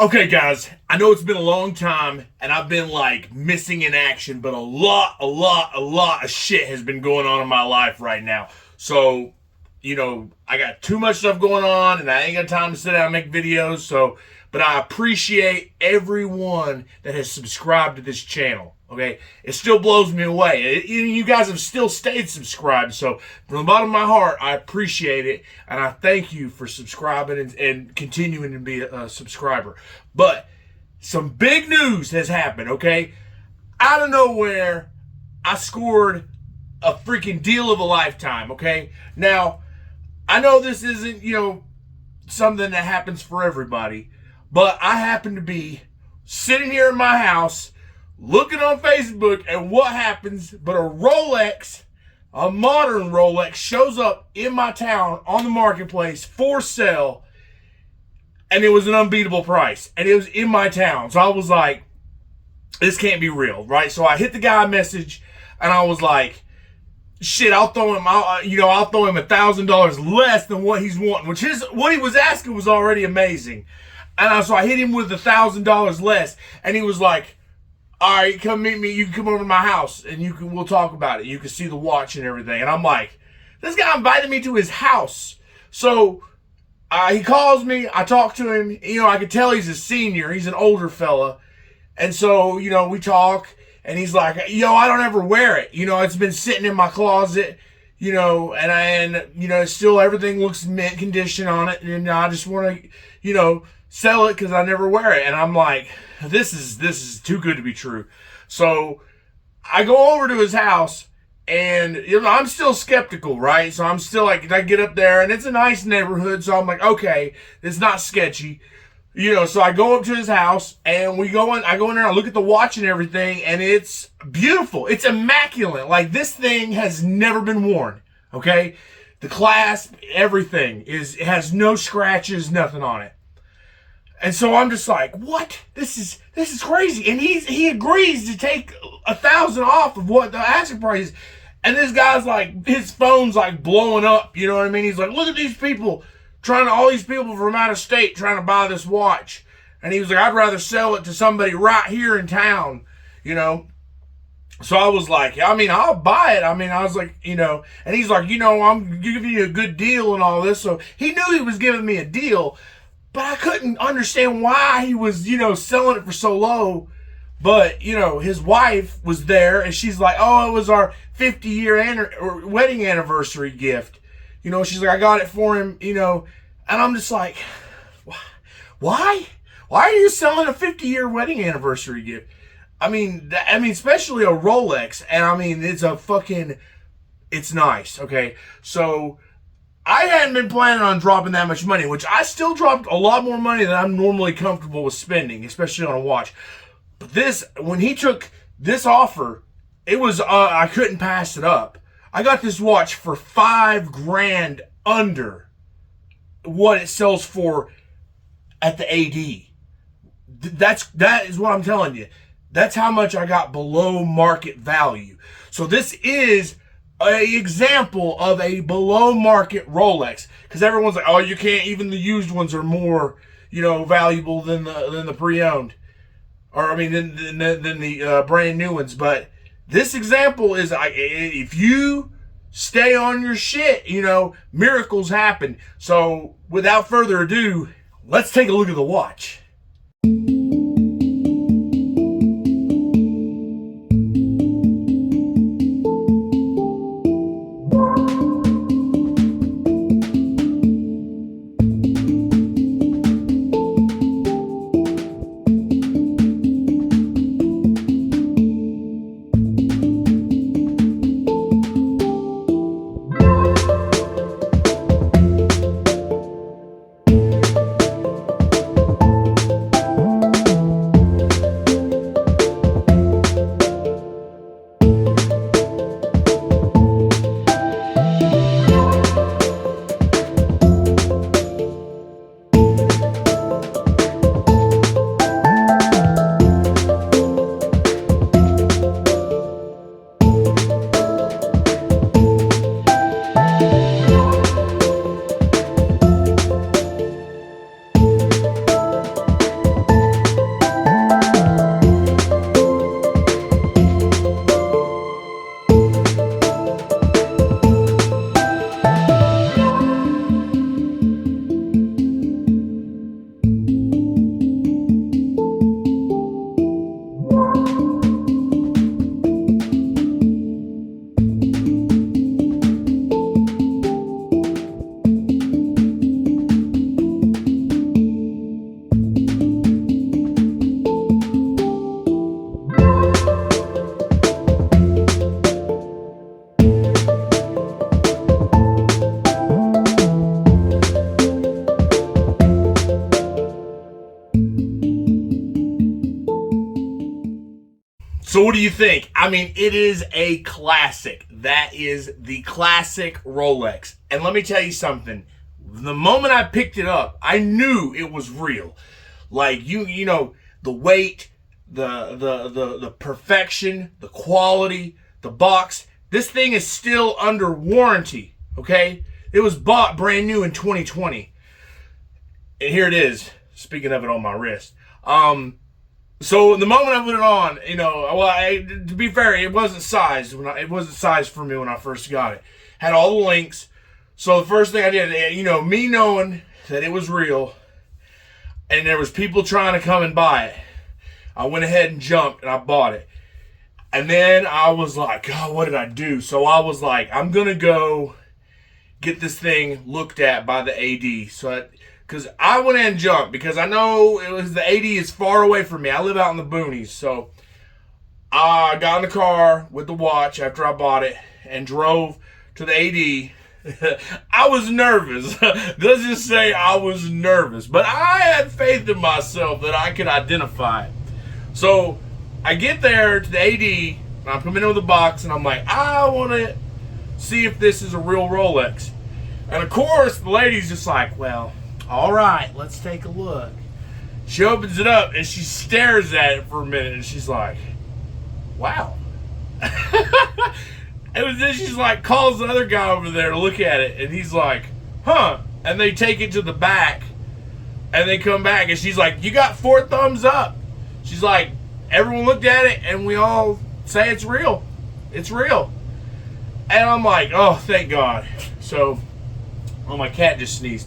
Okay, guys, I know it's been a long time and I've been like missing in action, but a lot of shit has been going on in my life right now. So, I got too much stuff going on and I ain't got time to sit down and make videos. But I appreciate everyone that has subscribed to this channel. Okay, it still blows me away. You guys have still stayed subscribed, so from the bottom of my heart, I appreciate it, and I thank you for subscribing and continuing to be a subscriber. But some big news has happened. Okay, out of nowhere, I scored a freaking deal of a lifetime. Okay, now I know this isn't something that happens for everybody, but I happen to be sitting here in my house looking on Facebook, and what happens but a Rolex, a modern Rolex, shows up in my town on the marketplace for sale, and it was an unbeatable price, and it was in my town. So I was like, this can't be real, right? So I hit the guy a message, and I was like, shit, I'll throw him $1,000 less than what he's wanting, which what he was asking was already amazing. And so I hit him with $1,000 less, and he was like, all right, come meet me. You can come over to my house and we'll talk about it. You can see the watch and everything. And I'm like, this guy invited me to his house. So he calls me. I talk to him. I could tell he's a senior. He's an older fella. And so, we talk, and he's like, I don't ever wear it. It's been sitting in my closet, and still everything looks mint condition on it. And I just want to, sell it because I never wear it. And I'm like, this is too good to be true. So I go over to his house, and I'm still skeptical, right? So I'm still like, I get up there, and it's a nice neighborhood, so I'm like, okay, it's not sketchy. So I go up to his house, and I go in there, I look at the watch and everything, and it's beautiful. It's immaculate. Like, this thing has never been worn, okay? The clasp, everything it has no scratches, nothing on it. And so I'm just like, what? This is crazy. And he agrees to take 1,000 off of what the asking price is. And this guy's like, his phone's like blowing up. You know what I mean? He's like, look at these people all these people from out of state trying to buy this watch. And he was like, I'd rather sell it to somebody right here in town, So I was like, I'll buy it. I was like, and he's like, I'm giving you a good deal and all this. So he knew he was giving me a deal. But I couldn't understand why he was, selling it for so low. But, his wife was there, and she's like, oh, it was our 50-year wedding anniversary gift. She's like, I got it for him, and I'm just like, why? Why are you selling a 50-year wedding anniversary gift? Especially a Rolex, and it's nice, okay? So I hadn't been planning on dropping that much money, which I still dropped a lot more money than I'm normally comfortable with spending, especially on a watch. But when he took this offer, it was, I couldn't pass it up. I got this watch for $5,000 under what it sells for at the AD. That is what I'm telling you. That's how much I got below market value. So this is an example of a below market Rolex, because everyone's like, oh, you can't, even the used ones are more valuable than the pre-owned, or than the brand new ones. But this example is, if you stay on your shit, miracles happen. So without further ado, let's take a look at the watch. So what do you think? I mean, it is a classic. That is the classic Rolex. And let me tell you something. The moment I picked it up, I knew it was real. Like you know, the weight, the perfection, the quality, the box. This thing is still under warranty, okay? It was bought brand new in 2020. And here it is. Speaking of it on my wrist. So the moment I put it on, you know, well, to be fair, it wasn't sized it wasn't sized for me when I first got it. Had all the links. So the first thing I did, you know, me knowing that it was real, and there was people trying to come and buy it, I went ahead and jumped and I bought it. And then I was like, God, what did I do? So I was like, I'm gonna go get this thing looked at by the AD. So because I went in and jumped because I know it was the AD is far away from me. I live out in the boonies. So I got in the car with the watch after I bought it and drove to the AD. I was nervous. Let's just say I was nervous. But I had faith in myself that I could identify it. So I get there to the AD, and I'm coming in with a box, and I'm like, I want to see if this is a real Rolex. And of course, the lady's just like, well, all right, let's take a look. She opens it up, and she stares at it for a minute, and she's like, wow. And then she's like, calls the other guy over there to look at it, and he's like, huh. And they take it to the back, and they come back, and she's like, you got 4 thumbs up. She's like, everyone looked at it, and we all say it's real. It's real. And I'm like, oh, thank God. So, oh, my cat just sneezed.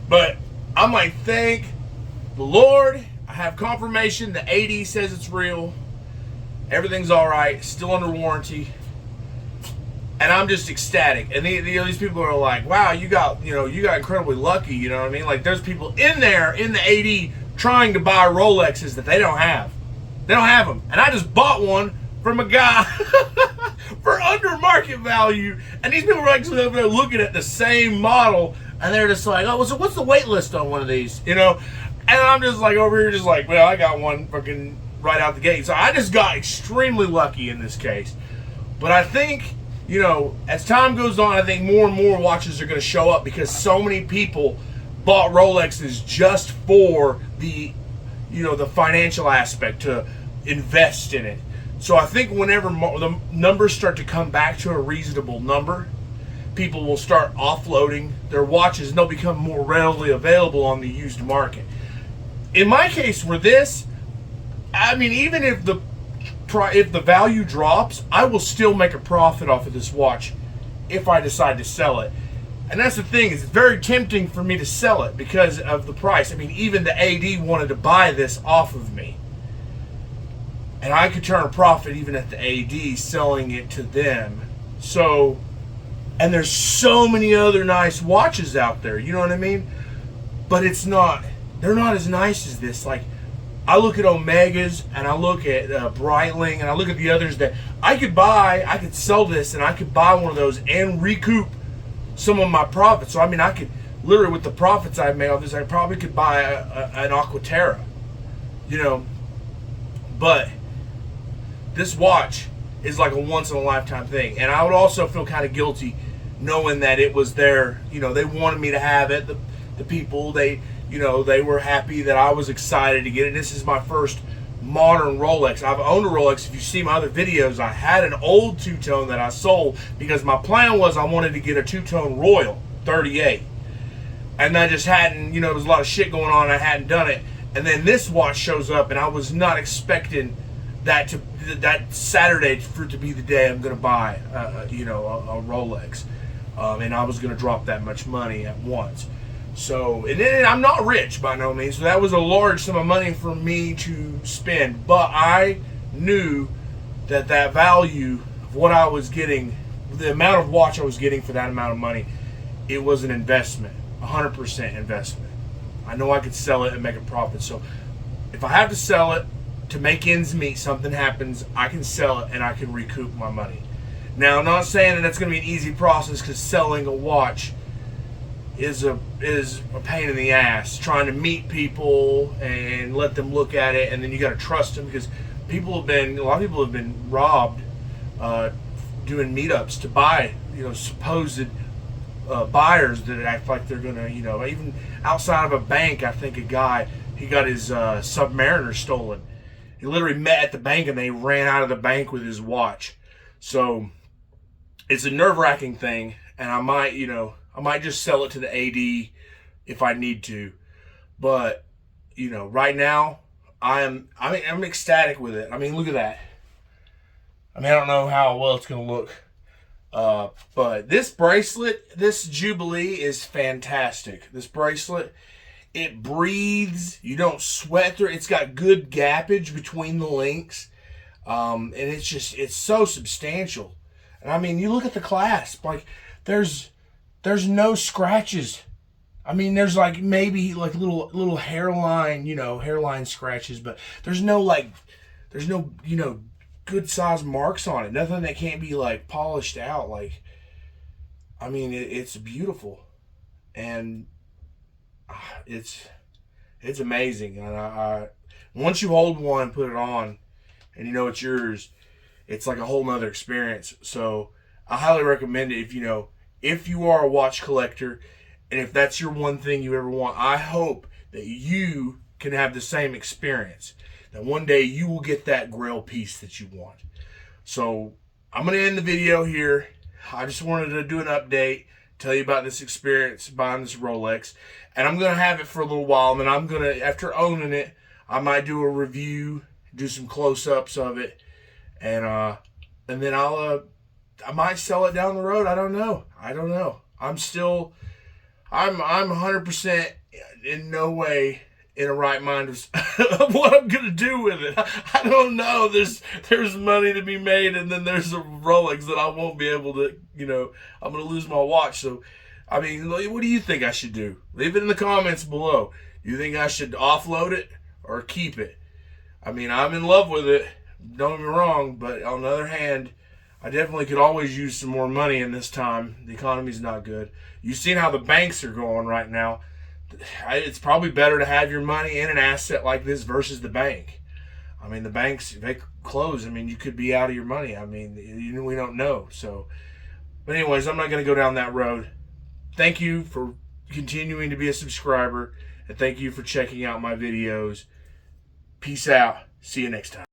But I'm like, thank the Lord. I have confirmation. The AD says it's real. Everything's all right. Still under warranty. And I'm just ecstatic. And these people are like, wow, you got incredibly lucky. You know what I mean? Like, there's people in there, in the AD, trying to buy Rolexes that they don't have. They don't have them. And I just bought one from a guy for under market value. And these people are actually over there looking at the same model. And they're just like, oh, so what's the wait list on one of these? You know? And I'm just like over here just like, well, I got one fucking right out the gate. So I just got extremely lucky in this case. But I think, you know, as time goes on, I think more and more watches are going to show up because so many people bought Rolexes just for the, you know, the financial aspect, to invest in it. So I think whenever the numbers start to come back to a reasonable number, people will start offloading their watches and they'll become more readily available on the used market. In my case, for this, I mean, even if the value drops, I will still make a profit off of this watch if I decide to sell it. And that's the thing, it's very tempting for me to sell it because of the price. I mean, even the AD wanted to buy this off of me. And I could turn a profit even at the AD selling it to them. So, and there's so many other nice watches out there, you know what I mean? But they're not as nice as this. Like, I look at Omegas and I look at Breitling and I look at the others that I could sell this and I could buy one of those and recoup some of my profits. So I mean, I could literally, with the profits I made off this, I probably could buy an Aquaterra, you know. But this watch is like a once in a lifetime thing, and I would also feel kind of guilty knowing that it was their, you know, they wanted me to have it. The people, they were happy that I was excited to get it. This is my first modern Rolex. I've owned a Rolex. If you see my other videos, I had an old two-tone that I sold because my plan was I wanted to get a two-tone Royal 38. And I just hadn't, you know, there was a lot of shit going on. I hadn't done it. And then this watch shows up, and I was not expecting that Saturday for it to be the day I'm going to buy, a Rolex. And I was going to drop that much money at once. So, and then I'm not rich by no means, so that was a large sum of money for me to spend. But I knew that value of what I was getting, the amount of watch I was getting for that amount of money, it was an investment, 100% investment. I know I could sell it and make a profit. So if I have to sell it to make ends meet, something happens, I can sell it and I can recoup my money. Now, I'm not saying that that's going to be an easy process, because selling a watch is a pain in the ass, trying to meet people and let them look at it, and then you got to trust them, because a lot of people have been robbed doing meetups to buy, supposed buyers that act like they're gonna, even outside of a bank. I think a guy, he got his Submariner stolen. He literally met at the bank and they ran out of the bank with his watch. So it's a nerve-wracking thing, and I might just sell it to the AD if I need to. But right now I'm ecstatic with it. I mean, look at that. I mean, I don't know how well it's gonna look. But this bracelet, this Jubilee, is fantastic. This bracelet, it breathes. You don't sweat through it. It's got good gappage between the links. And it's so substantial. And I mean, you look at the clasp, like there's no scratches. I mean, there's like maybe like little hairline scratches, but there's no good sized marks on it. Nothing that can't be like polished out. Like, I mean, it's beautiful, and it's amazing. And I once you hold one, put it on, and it's yours, it's like a whole nother experience. So I highly recommend it if you are a watch collector, and if that's your one thing you ever want. I hope that you can have the same experience. That one day you will get that grail piece that you want. So I'm going to end the video here. I just wanted to do an update, tell you about this experience buying this Rolex. And I'm going to have it for a little while. And then I'm going to, after owning it, I might do a review, do some close-ups of it. And then I might sell it down the road. I don't know. I'm 100% in no way in a right mind of what I'm gonna do with it. I don't know. There's money to be made, and then there's a Rolex that I won't be able to. I'm gonna lose my watch. So, I mean, what do you think I should do? Leave it in the comments below. Do you think I should offload it or keep it? I mean, I'm in love with it. Don't get me wrong, but on the other hand, I definitely could always use some more money in this time. The economy's not good. You've seen how the banks are going right now. It's probably better to have your money in an asset like this versus the bank. I mean, the banks, if they close, I mean, you could be out of your money. I mean, we don't know. So, but anyways, I'm not going to go down that road. Thank you for continuing to be a subscriber, and thank you for checking out my videos. Peace out. See you next time.